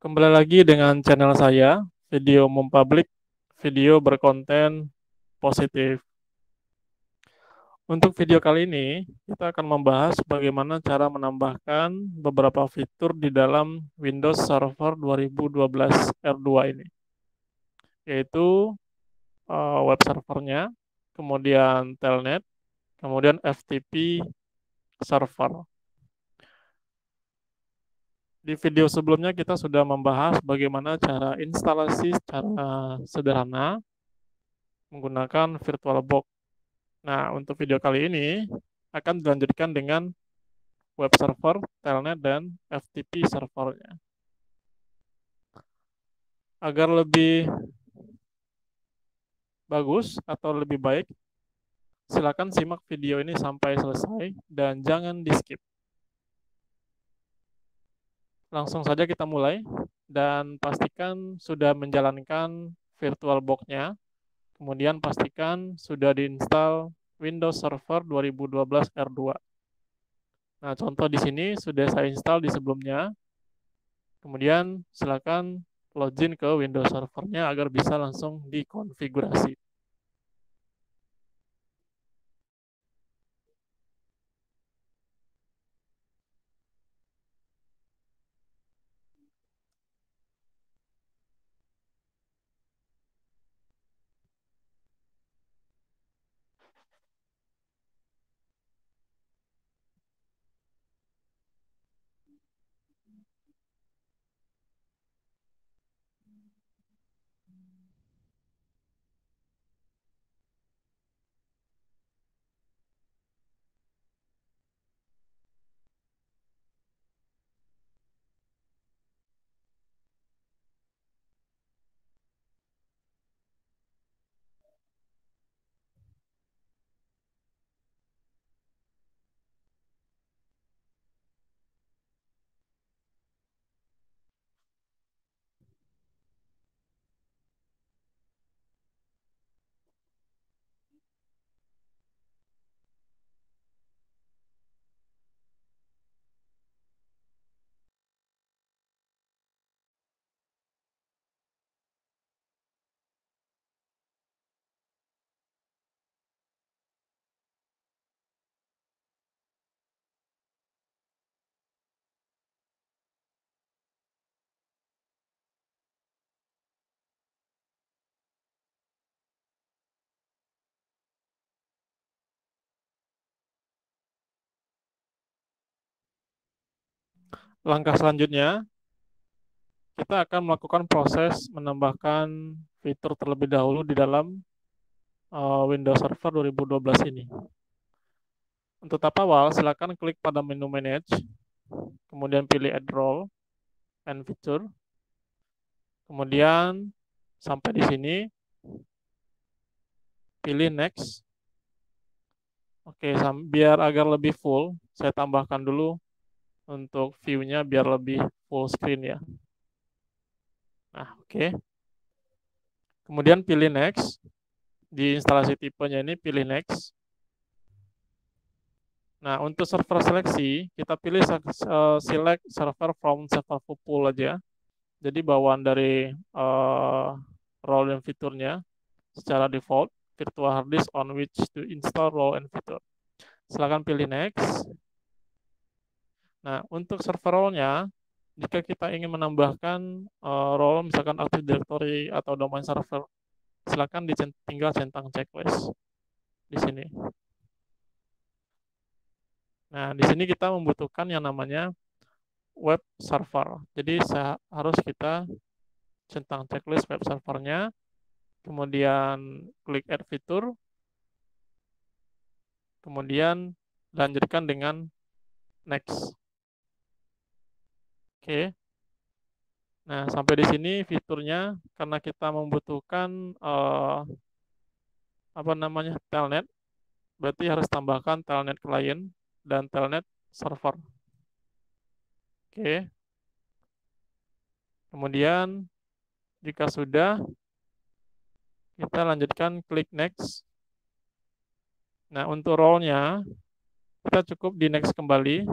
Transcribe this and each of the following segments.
Kembali lagi dengan channel saya, Video Mempublic, video berkonten positif. Untuk video kali ini, kita akan membahas bagaimana cara menambahkan beberapa fitur di dalam Windows Server 2012 R2 ini, yaitu web servernya, kemudian telnet, kemudian FTP server. Di video sebelumnya kita sudah membahas bagaimana cara instalasi secara sederhana menggunakan VirtualBox. Nah, untuk video kali ini akan dilanjutkan dengan web server, telnet, dan FTP servernya. Agar lebih bagus atau lebih baik, silakan simak video ini sampai selesai dan jangan di-skip. Langsung saja kita mulai dan pastikan sudah menjalankan VirtualBox-nya. Kemudian pastikan sudah diinstal Windows Server 2012 R2. Nah, contoh di sini sudah saya install di sebelumnya. Kemudian silakan login ke Windows Server-nya agar bisa langsung dikonfigurasi. Langkah selanjutnya, kita akan melakukan proses menambahkan fitur terlebih dahulu di dalam Windows Server 2012 ini. Untuk tahap awal, silakan klik pada menu Manage, kemudian pilih Add Role and Feature. Kemudian sampai di sini, pilih Next. Oke, biar agar lebih full, saya tambahkan dulu untuk view-nya biar lebih full screen ya. Nah, oke. Kemudian pilih Next. Di instalasi tipenya ini pilih Next. Nah, untuk server seleksi, kita pilih select server from server pool aja. Jadi bawaan dari role dan fiturnya secara default, virtual hard disk on which to install role and feature. Silakan pilih Next. Nah, untuk server role-nya, jika kita ingin menambahkan role, misalkan Active Directory atau domain server, silakan tinggal centang checklist di sini. Nah, di sini kita membutuhkan yang namanya web server. Jadi harus kita centang checklist web servernya, kemudian klik add fitur, kemudian lanjutkan dengan next. Oke. Nah, sampai di sini fiturnya karena kita membutuhkan telnet, berarti harus tambahkan telnet client dan telnet server. Oke. Kemudian jika sudah, kita lanjutkan klik next. Nah, untuk role-nya kita cukup di next kembali.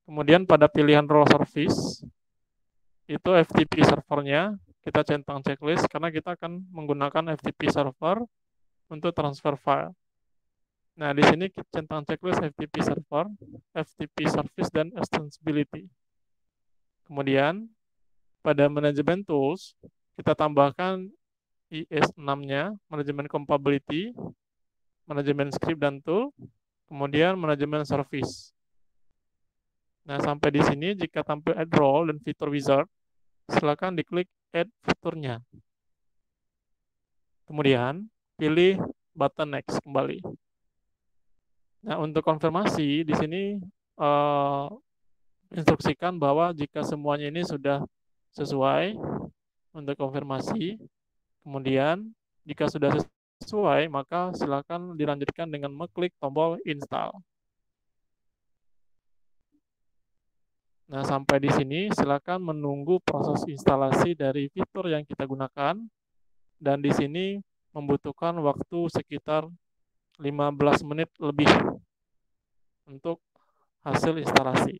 Kemudian pada pilihan role service, itu FTP servernya, kita centang checklist karena kita akan menggunakan FTP server untuk transfer file. Nah, di sini kita centang checklist FTP server, FTP service, dan extensibility. Kemudian, pada manajemen tools, kita tambahkan IS6-nya, manajemen compatibility, manajemen script dan tool, kemudian manajemen service. Nah, sampai di sini jika tampil add role dan fitur wizard, silakan diklik add fiturnya. Kemudian, pilih button next kembali. Nah, untuk konfirmasi, di sini instruksikan bahwa jika semuanya ini sudah sesuai untuk konfirmasi, kemudian jika sudah sesuai, maka silakan dilanjutkan dengan mengklik tombol install. Nah, sampai di sini silakan menunggu proses instalasi dari fitur yang kita gunakan, dan di sini membutuhkan waktu sekitar 15 menit lebih untuk hasil instalasi.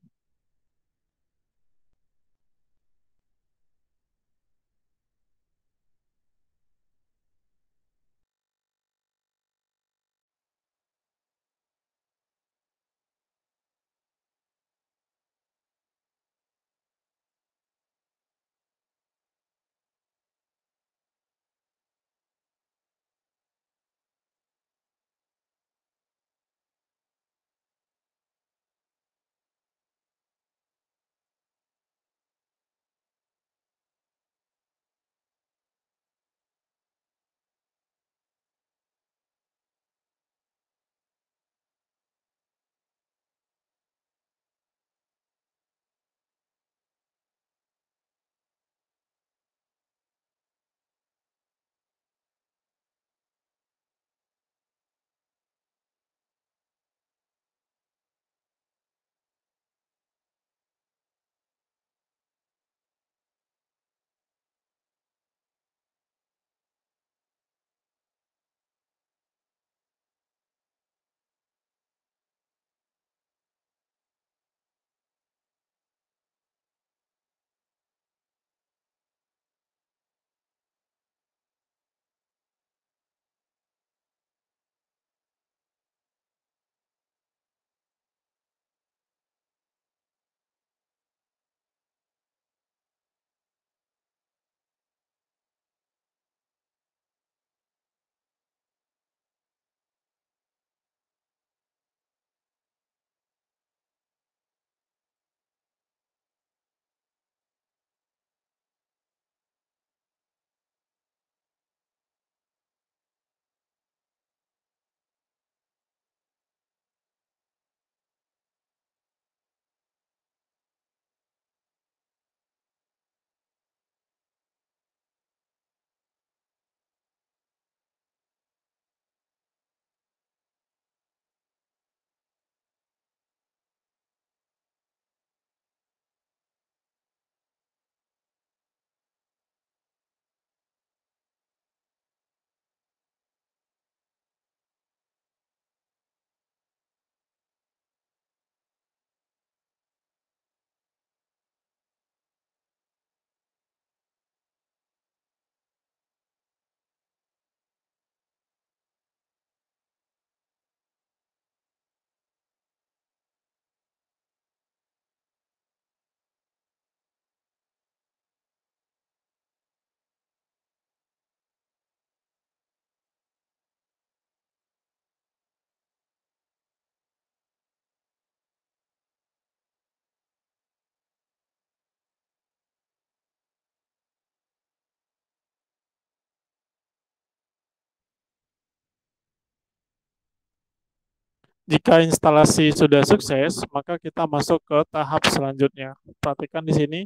Jika instalasi sudah sukses, maka kita masuk ke tahap selanjutnya. Perhatikan di sini.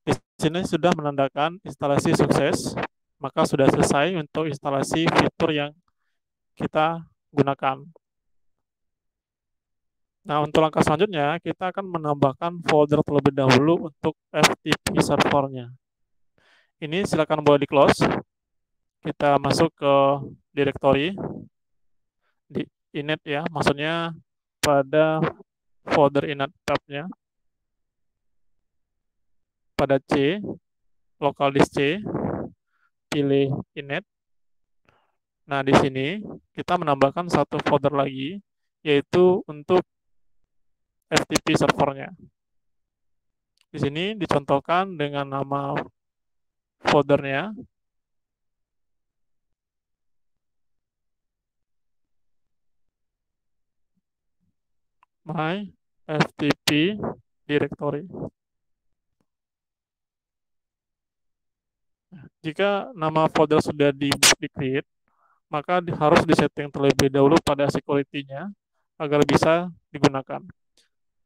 Di sini sudah menandakan instalasi sukses, maka sudah selesai untuk instalasi fitur yang kita gunakan. Nah, untuk langkah selanjutnya, kita akan menambahkan folder terlebih dahulu untuk FTP servernya. Ini silakan boleh di-close. Kita masuk ke directory, di init ya, maksudnya pada folder init tab-nya. pada C, local disk C, pilih init. Nah, di sini kita menambahkan satu folder lagi, yaitu untuk FTP servernya. Di sini dicontohkan dengan nama foldernya my FTP directory. Jika nama folder sudah di-create, maka harus disetting terlebih dahulu pada security-nya agar bisa digunakan.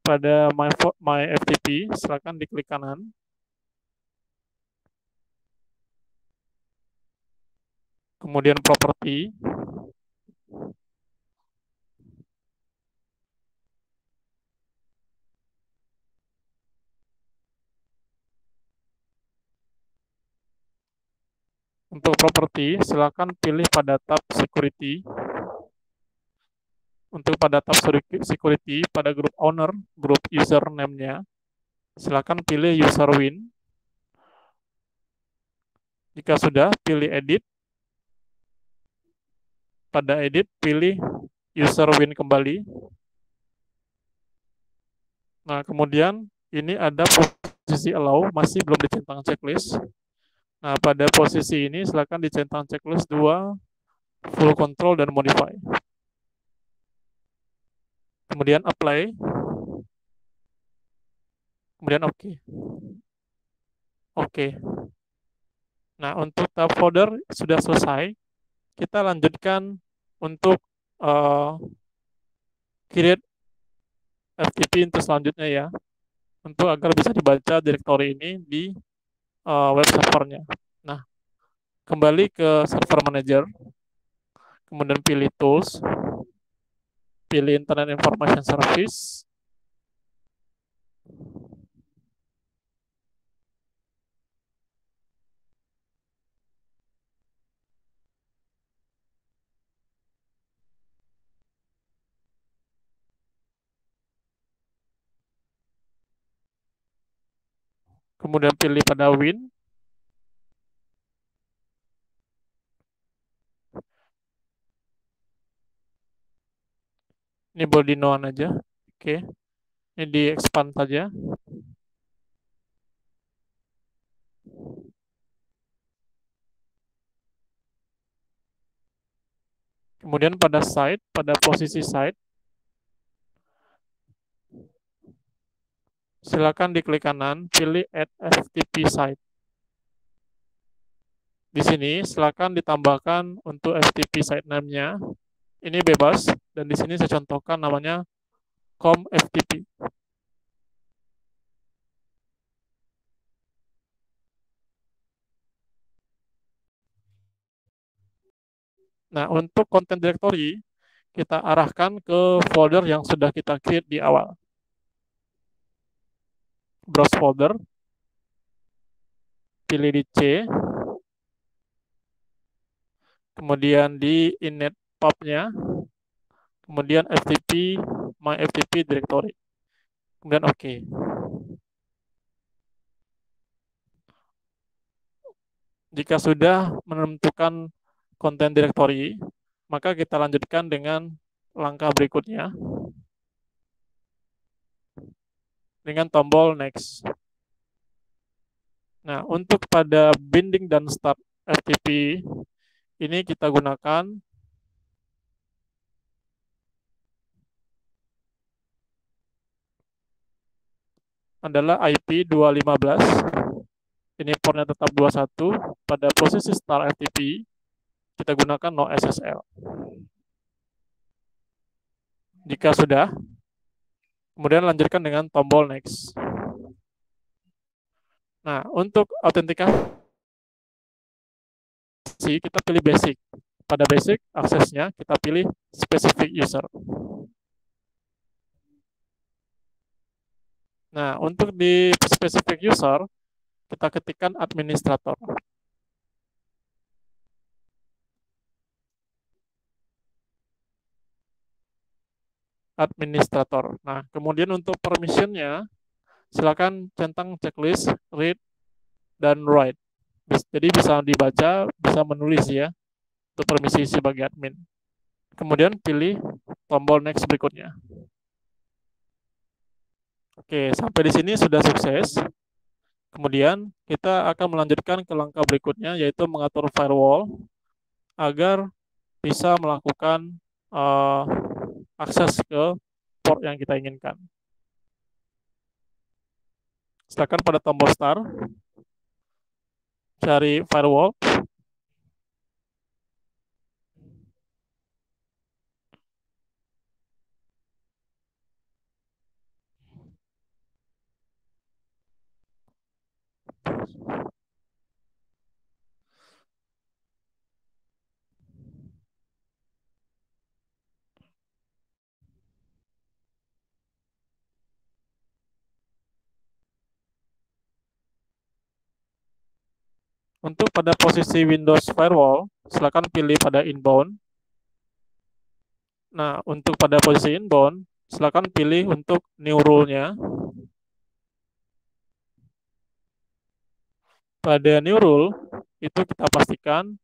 Pada my FTP, silakan diklik kanan. Kemudian property. Untuk properti, silakan pilih pada tab security. Untuk pada tab security, pada grup owner, grup username-nya, silakan pilih user win. Jika sudah, pilih edit. Pada edit, pilih user win kembali. Nah, kemudian ini ada posisi allow, masih belum dicentang checklist. Nah, pada posisi ini silakan dicentang checklist 2, full control dan modify. Kemudian apply. Kemudian oke. Oke. Nah, untuk tab folder sudah selesai. Kita lanjutkan untuk create FTP untuk selanjutnya ya. Untuk agar bisa dibaca directory ini di web servernya. Nah, kembali ke server manager. Kemudian pilih tools. Pilih Internet Information Service. Kemudian pilih pada Win. Ini boleh di none aja. Oke. Ini di expand saja. Kemudian pada site, pada posisi site, silakan diklik kanan, pilih add FTP site. Di sini silakan ditambahkan untuk FTP site name-nya. Ini bebas, dan di sini saya contohkan namanya com FTP. Nah, untuk content directory, kita arahkan ke folder yang sudah kita create di awal. Browse folder, pilih di C, kemudian di init pub-nya, kemudian FTP, my FTP directory, kemudian oke. Jika sudah menentukan content directory, maka kita lanjutkan dengan langkah berikutnya dengan tombol next. Nah, untuk pada binding dan start FTP, ini kita gunakan adalah IP 215. Ini portnya tetap 21. Pada posisi start FTP, kita gunakan no SSL. Jika sudah, kemudian lanjutkan dengan tombol next. Nah, untuk autentikasi, kita pilih basic. Pada basic, aksesnya kita pilih specific user. Nah, untuk di specific user, kita ketikkan administrator. Administrator. Nah, kemudian untuk permission-nya, silakan centang checklist read dan write. Jadi bisa dibaca, bisa menulis ya, untuk permisi sebagai admin. Kemudian pilih tombol next berikutnya. Oke, sampai di sini sudah sukses. Kemudian kita akan melanjutkan ke langkah berikutnya, yaitu mengatur firewall agar bisa melakukan akses ke port yang kita inginkan. Silakan pada tombol start, cari firewall. Untuk pada posisi Windows Firewall, silakan pilih pada inbound. Nah, untuk pada posisi inbound, silakan pilih untuk new rule-nya. Pada new rule, itu kita pastikan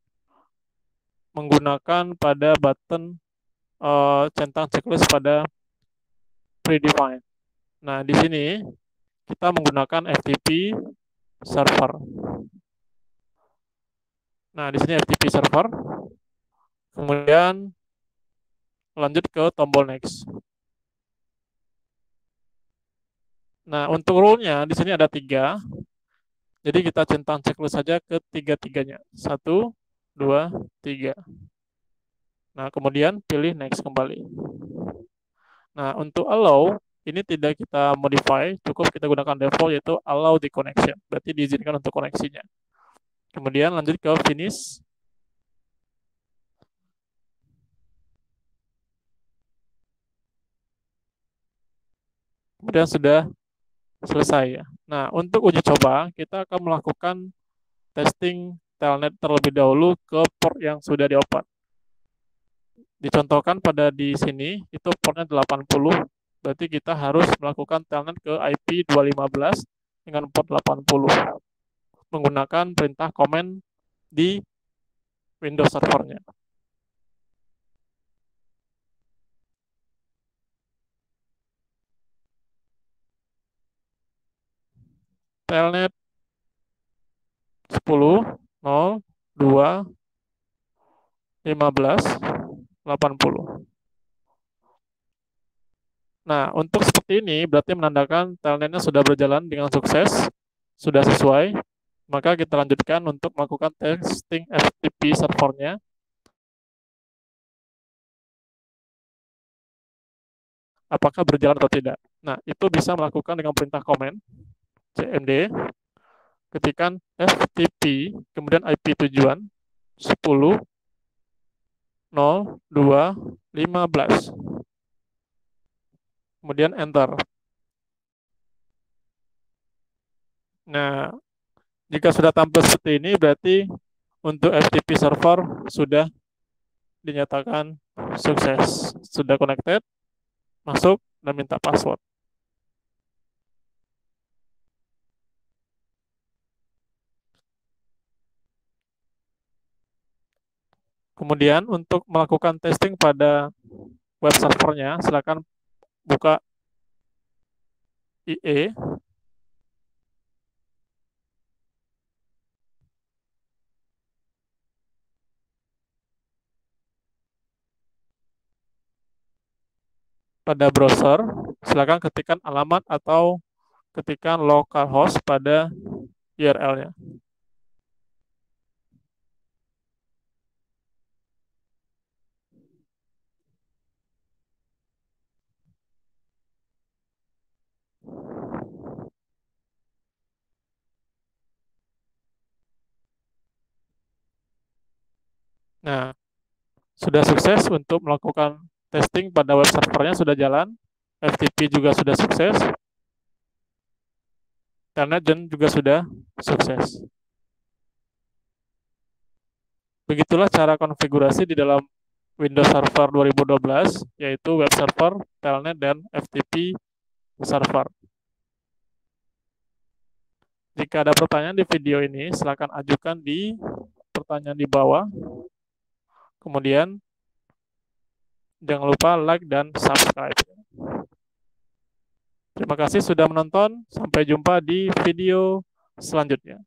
menggunakan pada button centang checklist pada predefined. Nah, di sini kita menggunakan FTP server. Nah, di sini FTP server. Kemudian lanjut ke tombol next. Nah, untuk rule-nya di sini ada 3. Jadi kita centang checklist saja ke 3-3-nya. 1, 2, 3. Nah, kemudian pilih next kembali. Nah, untuk allow, ini tidak kita modify, cukup kita gunakan default, yaitu allow the connection. Berarti diizinkan untuk koneksinya. Kemudian lanjut ke finish. Kemudian sudah selesai ya. Nah, untuk uji coba, kita akan melakukan testing telnet terlebih dahulu ke port yang sudah diopen. Dicontohkan pada di sini, itu portnya 80, berarti kita harus melakukan telnet ke IP 215 dengan port 80 menggunakan perintah command di Windows servernya. Telnet 10 0 2 15 80. Nah, untuk seperti ini berarti menandakan telnetnya sudah berjalan dengan sukses, sudah sesuai. Maka kita lanjutkan untuk melakukan testing FTP servernya. Apakah berjalan atau tidak. Nah, itu bisa melakukan dengan perintah command cmd, ketikkan FTP, kemudian IP tujuan 10 0 2 15. Kemudian enter. Nah, jika sudah tampil seperti ini, berarti untuk FTP server sudah dinyatakan sukses. Sudah connected, masuk, dan minta password. Kemudian untuk melakukan testing pada web servernya, silakan buka IE. Pada browser, silakan ketikkan alamat atau ketikkan localhost pada URL-nya. Nah, sudah sukses untuk melakukan testing pada web servernya, sudah jalan. FTP juga sudah sukses. Telnet juga sudah sukses. Begitulah cara konfigurasi di dalam Windows Server 2012, yaitu web server, telnet, dan FTP server. Jika ada pertanyaan di video ini, silakan ajukan di pertanyaan di bawah. Kemudian, jangan lupa like dan subscribe. Terima kasih sudah menonton. Sampai jumpa di video selanjutnya.